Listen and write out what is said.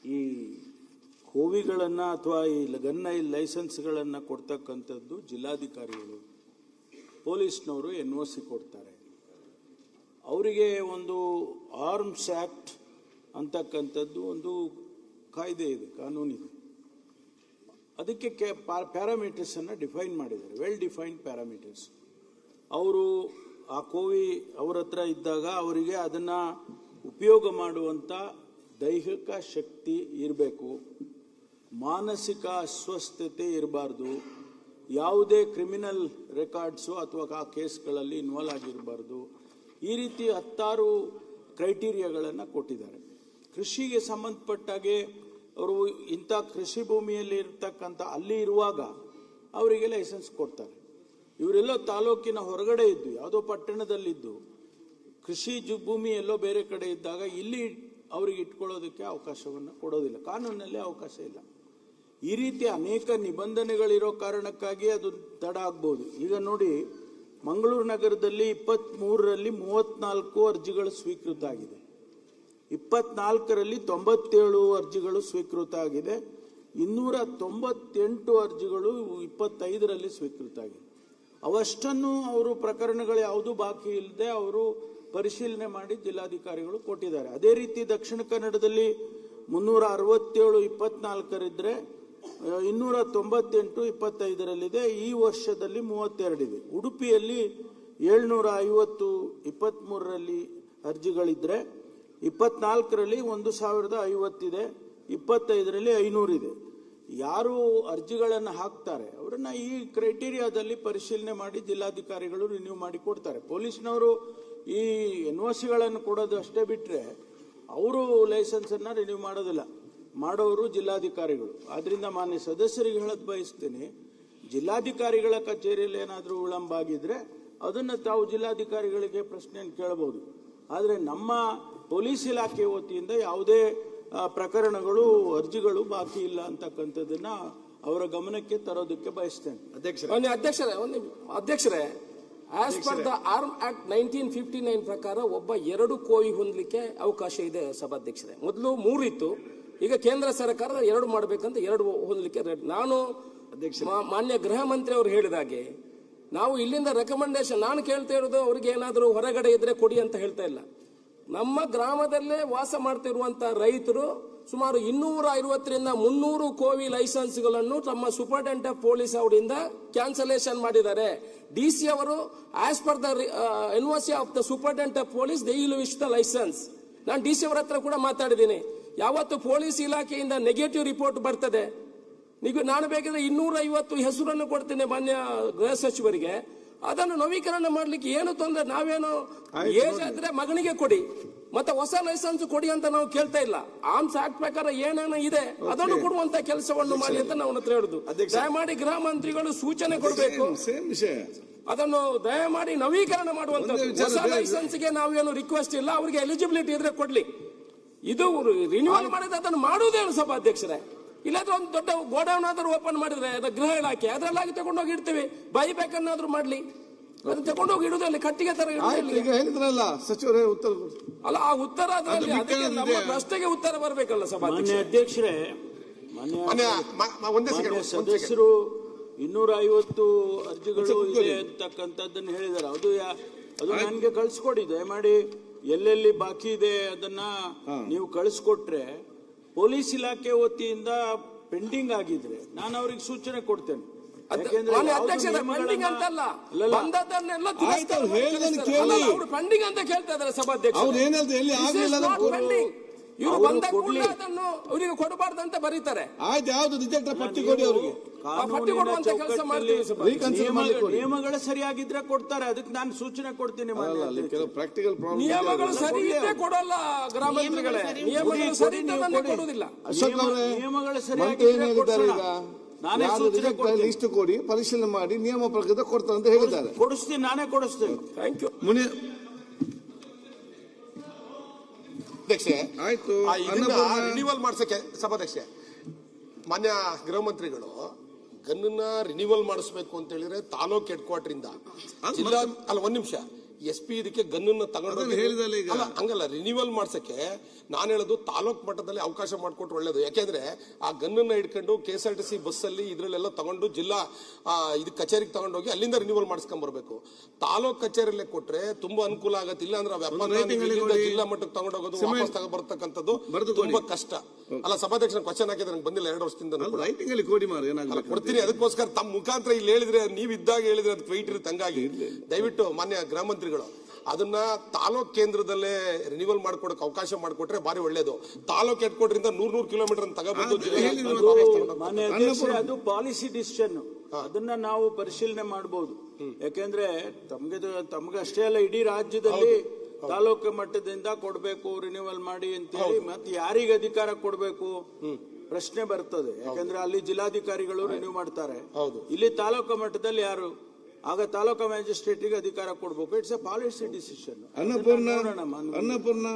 ಈ ಕೋವಿಗಳನ್ನು ಅಥವಾ ಈ ಗನ್ನ ಲೈಸೆನ್ಸ್ಗಳನ್ನು ಕೊಡ್ತಕ್ಕಂಥದ್ದು ಜಿಲ್ಲಾಧಿಕಾರಿಗಳು, ಪೊಲೀಸ್ನವರು NOC ಕೊಡ್ತಾರೆ. ಅವರಿಗೆ ಒಂದು ಆರ್ಮ್ಸ್ ಆಕ್ಟ್ ಅಂತಕ್ಕಂಥದ್ದು ಒಂದು ಕಾಯ್ದೆ ಇದೆ, ಕಾನೂನಿದೆ. ಅದಕ್ಕೆ ಪ್ಯಾರಾಮೀಟರ್ಸ್ ಅನ್ನು ಡಿಫೈನ್ ಮಾಡಿದ್ದಾರೆ, ವೆಲ್ ಡಿಫೈನ್ಡ್ ಪ್ಯಾರಾಮೀಟರ್ಸ್. ಅವರು ಆ ಕೋವಿ ಅವರ ಹತ್ರ ಇದ್ದಾಗ ಅವರಿಗೆ ಅದನ್ನು ಉಪಯೋಗ ಮಾಡುವಂಥ ದೈಹಿಕ ಶಕ್ತಿ ಇರಬೇಕು, ಮಾನಸಿಕ ಅಸ್ವಸ್ಥತೆ ಇರಬಾರ್ದು, ಯಾವುದೇ ಕ್ರಿಮಿನಲ್ ರೆಕಾರ್ಡ್ಸು ಅಥವಾ ಆ ಕೇಸ್ಗಳಲ್ಲಿ ಇನ್ವಾಲ್ವ್ ಆಗಿರಬಾರ್ದು. ಈ ರೀತಿ 10 ಕ್ರೈಟೀರಿಯಾಗಳನ್ನು ಕೊಟ್ಟಿದ್ದಾರೆ. ಕೃಷಿಗೆ ಸಂಬಂಧಪಟ್ಟಾಗೆ ಅವರು ಇಂಥ ಕೃಷಿ ಭೂಮಿಯಲ್ಲಿ ಇರ್ತಕ್ಕಂಥ ಅಲ್ಲಿ ಇರುವಾಗ ಅವರಿಗೆ ಲೈಸೆನ್ಸ್ ಕೊಡ್ತಾರೆ. ಇವರೆಲ್ಲೋ ತಾಲೂಕಿನ ಹೊರಗಡೆ ಇದ್ದು, ಯಾವುದೋ ಪಟ್ಟಣದಲ್ಲಿದ್ದು, ಕೃಷಿ ಭೂಮಿ ಎಲ್ಲೋ ಬೇರೆ ಕಡೆ ಇದ್ದಾಗ ಇಲ್ಲಿ ಅವರಿಗೆ ಇಟ್ಕೊಳ್ಳೋದಕ್ಕೆ ಅವಕಾಶವನ್ನು ಕೊಡೋದಿಲ್ಲ, ಕಾನೂನಿನಲ್ಲಿ ಅವಕಾಶ ಇಲ್ಲ. ಈ ರೀತಿ ಅನೇಕ ನಿಬಂಧನೆಗಳಿರೋ ಕಾರಣಕ್ಕಾಗಿ ಅದು ತಡ ಆಗ್ಬೋದು. ಈಗ ನೋಡಿ, ಮಂಗಳೂರು ನಗರದಲ್ಲಿ 23ರಲ್ಲಿ 34 ಅರ್ಜಿಗಳು ಸ್ವೀಕೃತ ಆಗಿದೆ, 24ರಲ್ಲಿ 97 ಅರ್ಜಿಗಳು ಸ್ವೀಕೃತ ಆಗಿದೆ, 298 ಅರ್ಜಿಗಳು 25ರಲ್ಲಿ ಸ್ವೀಕೃತ ಆಗಿದೆ. ಅವಷ್ಟನ್ನು ಅವರು ಪ್ರಕರಣಗಳು ಯಾವುದೂ ಬಾಕಿ ಇಲ್ಲದೆ ಅವರು ಪರಿಶೀಲನೆ ಮಾಡಿ ಜಿಲ್ಲಾಧಿಕಾರಿಗಳು ಕೊಟ್ಟಿದ್ದಾರೆ. ಅದೇ ರೀತಿ ದಕ್ಷಿಣ ಕನ್ನಡದಲ್ಲಿ 367 24 298 25ರಲ್ಲಿದೆ. ಈ ವರ್ಷದಲ್ಲಿ 32 ಇದೆ. ಉಡುಪಿಯಲ್ಲಿ 750 23ರಲ್ಲಿ ಅರ್ಜಿಗಳಿದ್ರೆ 24ರಲ್ಲಿ 1050 ಇದೆ, 25ರಲ್ಲಿ 500 ಇದೆ. ಯಾರು ಅರ್ಜಿಗಳನ್ನು ಹಾಕ್ತಾರೆ ಅವರನ್ನ ಈ ಕ್ರೈಟೀರಿಯಾದಲ್ಲಿ ಪರಿಶೀಲನೆ ಮಾಡಿ ಜಿಲ್ಲಾಧಿಕಾರಿಗಳು ರಿನ್ಯೂ ಮಾಡಿ ಕೊಡ್ತಾರೆ. ಪೊಲೀಸ್ನವರು ಈ NOCಗಳನ್ನು ಕೊಡೋದು ಅಷ್ಟೇ ಬಿಟ್ಟರೆ ಅವರು ಲೈಸೆನ್ಸನ್ನು ರಿನ್ಯೂ ಮಾಡೋದಿಲ್ಲ, ಮಾಡೋರು ಜಿಲ್ಲಾಧಿಕಾರಿಗಳು. ಆದ್ರಿಂದ ಮಾನ್ಯ ಸದಸ್ಯರಿಗೆ ಹೇಳಕ್ ಬಯಸ್ತೇನೆ, ಜಿಲ್ಲಾಧಿಕಾರಿಗಳ ಕಚೇರಿಯಲ್ಲಿ ಏನಾದರೂ ವಿಳಂಬ ಆಗಿದ್ರೆ ಅದನ್ನು ತಾವು ಜಿಲ್ಲಾಧಿಕಾರಿಗಳಿಗೆ ಪ್ರಶ್ನೆಯನ್ನು ಕೇಳಬಹುದು. ಆದರೆ ನಮ್ಮ ಪೊಲೀಸ್ ಇಲಾಖೆ ವತಿಯಿಂದ ಯಾವುದೇ ಪ್ರಕರಣಗಳು ಅರ್ಜಿಗಳು ಬಾಕಿ ಇಲ್ಲ ಅಂತಕ್ಕಂಥದ್ದನ್ನ ಅವರ ಗಮನಕ್ಕೆ ತರೋದಕ್ಕೆ ಬಯಸ್ತೇನೆ. ಅಧ್ಯಕ್ಷರೇ, as per the arm act 1959 ಪ್ರಕಾರ ಒಬ್ಬ 2 ಕೋವಿ ಹೊಂದಲಿಕ್ಕೆ ಅವಕಾಶ ಇದೆ ಸಭಾಧ್ಯಕ್ಷರೇ. ಮೊದಲು 3 ಇತ್ತು, ಈಗ ಕೇಂದ್ರ ಸರ್ಕಾರ 2 ಮಾಡಬೇಕಂತ 2 ಹೊಂದಲಿಕ್ಕೆ ರೆಡಿ. ನಾನು ಮಾನ್ಯ ಗೃಹ ಮಂತ್ರಿ ಅವರು ಹೇಳಿದಾಗೆ ನಾವು ಇಲ್ಲಿಂದ ರೆಕಮೆಂಡೇಶನ್, ನಾನು ಕೇಳ್ತಾ ಇರೋದು ಅವ್ರಿಗೆ ಏನಾದರೂ ಹೊರಗಡೆ ಇದ್ರೆ ಕೊಡಿ ಅಂತ ಹೇಳ್ತಾ ಇಲ್ಲ. ನಮ್ಮ ಗ್ರಾಮದಲ್ಲೇ ವಾಸ ಮಾಡ್ತಿರುವಂತ ರೈತರು ಸುಮಾರು 250ರಿಂದ 300 ಕೋವಿ ಲೈಸೆನ್ಸ್ಗಳನ್ನು ತಮ್ಮ ಸೂಪರಿಂಟೆಂಡೆಂಟ್ ಆಫ್ ಪೊಲೀಸ್ ಅವರಿಂದ ಕ್ಯಾನ್ಸಲೇಷನ್ ಮಾಡಿದ್ದಾರೆ. DC ಅವರು as per the NOC of the superintendent of police they will issue the license. ನಾನು DC ಅವರ ಹತ್ರ ಕೂಡ ಮಾತಾಡಿದ್ದೀನಿ. ಯಾವತ್ತು ಪೊಲೀಸ್ ಇಲಾಖೆಯಿಂದ ನೆಗೆಟಿವ್ ರಿಪೋರ್ಟ್ ಬರ್ತದೆ, ನಾನು ಬೇಕಾದ್ರೆ 250 ಹೆಸರನ್ನು ಕೊಡ್ತೇನೆ ಮಾನ್ಯ ಗೃಹ ಸಚಿವರಿಗೆ, ಅದನ್ನು ನವೀಕರಣ ಮಾಡ್ಲಿಕ್ಕೆ ಏನು ತೊಂದರೆ. ನಾವೇನು ಏಜ್ ಆದ್ರೆ ಮಗನಿಗೆ ಕೊಡಿ ಮತ್ತೆ ಹೊಸ ಲೈಸೆನ್ಸ್ ಕೊಡಿ ಅಂತ ನಾವು ಕೇಳ್ತಾ ಇಲ್ಲ. ಆರ್ಮ್ಸ್ ಆಕ್ಟ್ ಪ್ರಕಾರ ಏನೇನು ಇದೆ ಅದನ್ನು ಕೊಡುವಂತ ಕೆಲಸವನ್ನು ಮಾಡಿ ಅಂತ ನಾವು ಹತ್ರ ಹೇಳುದು. ದಯಮಾಡಿ ಗೃಹ ಮಂತ್ರಿಗಳು ಸೂಚನೆ ಕೊಡಬೇಕು, ಅದನ್ನು ದಯಮಾಡಿ ನವೀಕರಣ ಮಾಡುವಂತದ್ದು. ಹೊಸ ಲೈಸೆನ್ಸ್ಗೆ ನಾವೇನು ರಿಕ್ವೆಸ್ಟ್ ಇಲ್ಲ, ಅವರಿಗೆ ಎಲಿಜಿಬಿಲಿಟಿ ಇದ್ರೆ ಕೊಡ್ಲಿ. ಇದು ರಿನ್ಯೂವಲ್ ಮಾಡಿದ್ರೆ ಅದನ್ನು ಮಾಡುವುದೇನು ಸಭಾಧ್ಯಕ್ಷರೇ? ಇಲ್ಲಾಂದ್ರೆ ಒಂದು ದೊಡ್ಡ ಗೋಡೌನ್ ಆದ್ರೂ ಓಪನ್ ಮಾಡಿದ್ರೆ ಗೃಹ ಇಲಾಖೆ ಅದರಲ್ಲಾಗಿ ತಗೊಂಡೋಗಿ ಇಡ್ತೀವಿ, ಬೈಬೇಕನ್ನಾದ್ರೂ ಮಾಡ್ಲಿ, ಅದನ್ನ ತಗೊಂಡೋಗಿ ಇಡುವುದಲ್ಲಿ ಕಟ್ಟಿಗೆ ತರ ಹೇಳಿದ್ರಲ್ಲ ಸಚಿವರೇ ಉತ್ತರ ಅಲ್ಲ, ಆ ಉತ್ತರ ನಮ್ಮ ಪ್ರಶ್ನೆಗೆ ಉತ್ತರ ಬರಬೇಕಲ್ಲ ಸಭಾಧ್ಯಕ್ಷ. ಅಧ್ಯಕ್ಷರೇ, ಸದಸ್ಯರು 250 ಅರ್ಜಿಗಳು ಇದೆ ಅಂತಕ್ಕಂಥದ್ದನ್ನು ಹೇಳಿದ್ದಾರೆ. ಅದು ನನಗೆ ಕಳಿಸ್ಕೊಡಿ ದಯಮಾಡಿ. ಎಲ್ಲೆಲ್ಲಿ ಬಾಕಿ ಇದೆ ಅದನ್ನ ನೀವು ಕಳಿಸ್ಕೊಟ್ರೆ ಪೊಲೀಸ್ ಇಲಾಖೆ ವತಿಯಿಂದ ಪೆಂಡಿಂಗ್ ಆಗಿದ್ರೆ ನಾನು ಅವ್ರಿಗೆ ಸೂಚನೆ ಕೊಡ್ತೇನೆ. ಪೆಂಡಿಂಗ್ ಅಂತಲ್ಲ, ಬಂದದ್ದನ್ನೆಲ್ಲ ಪೆಂಡಿಂಗ್ ಅಂತ ಕೇಳ್ತಾ ಇದ್ದಾರೆ ಸಭಾಧ್ಯಕ್ಷ. ಇವರು ಬಂದ ಕೂಡಲೇ ಅದನ್ನು ಅವರಿಗೆ ಕೊಡಬಾರ್ದು ಅಂತ ಬರೀತಾರೆ. ಆಯ್ತು, ಯಾವ್ದು ರಿಜೆಕ್ಟ್ ಪಟ್ಟಿ ಕೊಡಿ ಅವರಿಗೆ, ಪಟ್ಟಿ ಕೊಡುವಂತ ಕೆಲಸ ಮಾಡ್ತೀವಿ. ನಿಯಮಗಳು ಸರಿಯಾಗಿದ್ರೆ ಕೊಡ್ತಾರೆ, ಅದಕ್ಕೆ ನಾನು ಸೂಚನೆ ಕೊಡ್ತೀನಿ. ಪ್ರಾಕ್ಟಿಕಲ್ ನಿಯಮಗಳು ಸರಿ ಇದ್ರೆ ಕೊಡಲ್ಲ ಗ್ರಾಮ ಮಂತ್ರಿಗಳೇ, ನಿಯಮಗಳು ಸರಿ ಕೊಡುವುದಿಲ್ಲ. ನಿಯಮಗಳು ಸರಿಯಾಗಿದ್ದಾರೆ, ನಾನೇ ಸೂಚನೆ ಲಿಸ್ಟ್ ಕೊಡಿ, ಪರಿಶೀಲನೆ ಮಾಡಿ ನಿಯಮ ಪ್ರಕಾರ ಕೊಡ್ತಾರೆ ಅಂತ ಹೇಳಿದ್ದಾರೆ. ಕೊಡಿಸ್ತೀನಿ, ನಾನೇ ಕೊಡಿಸ್ತೇನೆ. Thank you. ಅಧ್ಯಕ್ಷೆ, ಆಯ್ತು, ರಿನ್ಯೂವಲ್ ಮಾಡ್ಸಕ್ಕೆ ಸಭಾಧ್ಯಕ್ಷೆ, ಮಾನ್ಯ ಗೃಹ ಮಂತ್ರಿಗಳು ಗನ್ನ ರಿನ್ಯೂವಲ್ ಮಾಡಿಸ್ಬೇಕು ಅಂತ ಹೇಳಿದ್ರೆ ತಾಲೂಕ್ ಹೆಡ್ ಕ್ವಾರ್ಟರ್ ಇಂದ ಜಿಲ್ಲಾ ಅಲ್ಲ, ಒಂದ್ ನಿಮಿಷ, SP ಇದಕ್ಕೆ ಗನ್ನ ತಗೊಂಡು ಹಂಗಲ್ಲ, ರಿನ್ಯೂವಲ್ ಮಾಡ್ಸಕ್ಕೆ ನಾನು ಹೇಳೋದು ತಾಲೂಕ್ ಮಟ್ಟದಲ್ಲಿ ಅವಕಾಶ ಮಾಡಿಕೊಟ್ರೆ ಒಳ್ಳೇದು. ಯಾಕೆಂದ್ರೆ ಆ ಗನ್ನನ್ನ ಹಿಡ್ಕೊಂಡು KSRTC ಬಸ್ಸಲ್ಲಿ ಇದ್ರಲ್ಲೆಲ್ಲ ತಗೊಂಡು ಜಿಲ್ಲಾ ಇದು ಕಚೇರಿಗೆ ತಗೊಂಡೋಗಿ ಅಲ್ಲಿಂದ ರಿನ್ಯೂವಲ್ ಮಾಡಿಸ್ಕೊಂಡ್ ಬರ್ಬೇಕು. ತಾಲೂಕ್ ಕಚೇರಿಯಲ್ಲೇ ಕೊಟ್ರೆ ತುಂಬಾ ಅನುಕೂಲ ಆಗತ್ತೆ. ಇಲ್ಲ ಅಂದ್ರೆ ಜಿಲ್ಲಾ ಮಟ್ಟಕ್ಕೆ ತಗೊಂಡೋಗೋದು ವಾಪಸ್ ತಗೊಬರ್ತಕ್ಕಂಥದ್ದು ತುಂಬಾ ಕಷ್ಟ ಅಲ್ಲ. ಸಭಾಧ್ಯಕ್ಷ ಕ್ವಶನ್ ಹಾಕಿದ್ರೆ ನಂಗೆ ಬಂದಿಲ್ಲ 2 ವರ್ಷದಿಂದ ಕೊಡ್ತೀನಿ. ಅದಕ್ಕೋಸ್ಕರ ತಮ್ಮ ಮುಖಾಂತರ ಇಲ್ಲಿ ಹೇಳಿದ್ರೆ ನೀವು ಇದ್ದಾಗ ಹೇಳಿದ್ರೆ ಅದಕ್ಕೆ ವೆಯ್ಟ್ ಇರುತ್ತೆ. ಹಂಗಾಗಿ ದಯವಿಟ್ಟು ಮಾನ್ಯ ಗೃಹ ಮಂತ್ರಿಗಳು ಅದನ್ನ ತಾಲೂಕ್ ಕೇಂದ್ರದಲ್ಲೇ ರಿನ್ಯೂವಲ್ ಮಾಡ್ಕೊಡಕ್ಕೆ ಅವಕಾಶ ಮಾಡಿಕೊಟ್ರೆ ಬಾರಿ ಒಳ್ಳೇದು. ತಾಲೂಕ್ ಹೆಡ್ ಕ್ವಾರ್ಟರ್ 100 ಕಿಲೋಮೀಟರ್ ತಗೊಬಂದು ಮಾನ್ಯ ಅಧ್ಯಕ್ಷರೇ, ಅದು ಪಾಲಿಸಿ ಡಿಸಿಷನ್. ಅದನ್ನ ನಾವು ಪರಿಶೀಲನೆ ಮಾಡಬಹುದು. ಯಾಕೆಂದ್ರೆ ತಮ್ಗೆ ಅಷ್ಟೇ ಅಲ್ಲ, ಇಡೀ ರಾಜ್ಯದಲ್ಲಿ ತಾಲೂಕು ಮಟ್ಟದಿಂದ ಕೊಡ್ಬೇಕು ರಿನ್ಯೂವಲ್ ಮಾಡಿ ಅಂತೇಳಿ ಮತ್ತೆ ಯಾರಿಗೆ ಅಧಿಕಾರ ಕೊಡ್ಬೇಕು ಪ್ರಶ್ನೆ ಬರ್ತದೆ. ಯಾಕಂದ್ರೆ ಅಲ್ಲಿ ಜಿಲ್ಲಾಧಿಕಾರಿಗಳು ರಿನ್ಯೂ ಮಾಡ್ತಾರೆ, ಇಲ್ಲಿ ತಾಲೂಕು ಮಟ್ಟದಲ್ಲಿ ಯಾರು, ಆಗ ತಾಲೂಕು ಮ್ಯಾಜಿಸ್ಟ್ರೇಟಿಗೆ ಅಧಿಕಾರ ಕೊಡ್ಬೇಕು. It's A policy decision. Annapurna